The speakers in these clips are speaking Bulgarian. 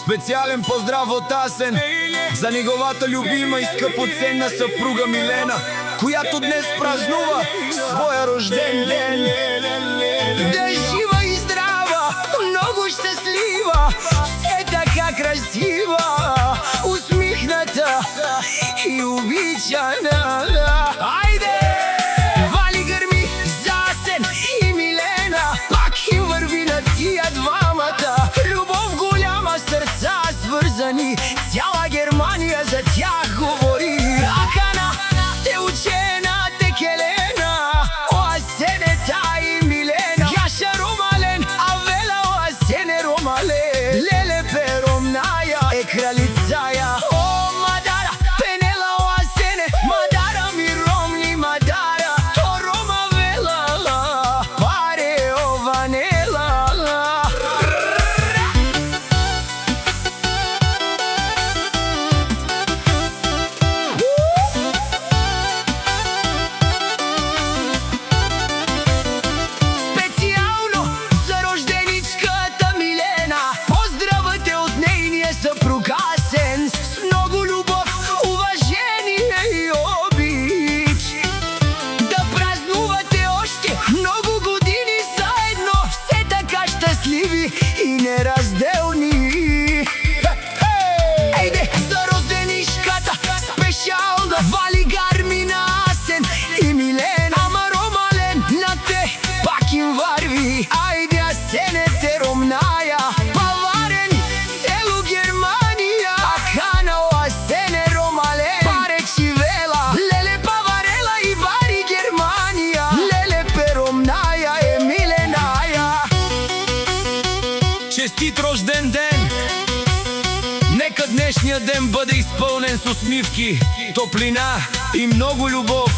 Специален поздрав от Асен за неговата любима и скъпоценна съпруга Милена, която днес празнува своя рожден ден. Да е жива и здрава, много щастлива, все така красива, усмихната и обичана. Айде! Вали гърми за Асен и Милена, пак им върви на тия двамата. Любов голяма, сърца свързани, цяла Германия за тях говори. Акана те учена, те келена, о Асенета и Милена. Яша ромален, авела о Асене ромален. Леле перомная е кралицая. О Мадара, пенела о Асене, Мадара ми ромни Мадара. То ромавела, паре о Ванела. Специално за рожденичката Милена, поздравете от нейния съпруг Асен с много любов, уважение и обич. Да празнувате още много години заедно, все така щастливи и неразделни. Ейде за рожденичката специално вали гарми на Асен и Милена. Ама ромален на те пак им върви. Айде Асенете ромная, паварени цело Германия. Акана о Асене ромален, паре чивела. Леле паварела и бари Германия. Леле перомная е Миленая. Честит рожден ден! Нека днешния ден бъде изпълнен с усмивки, топлина и много любов.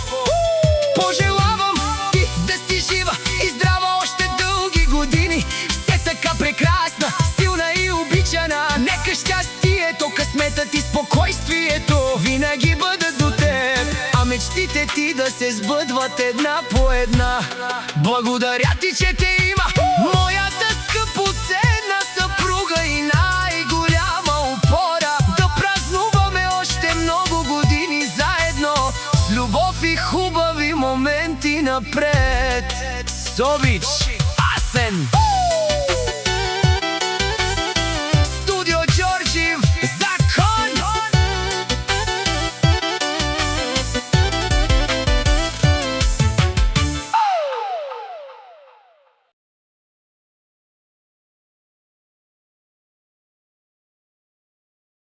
Пожелавам ти да си жива и здрава още дълги години, все така прекрасна, силна и обичана. Нека щастието, късметът и спокойствието винаги бъдат до теб, а мечтите ти да се сбъдват една по една. Благодаря ти, че те има, моята скъпоценна съпруга и най-голяма опора. Да празнуваме още много години заедно, с любов и хубави моменти напред. С обич!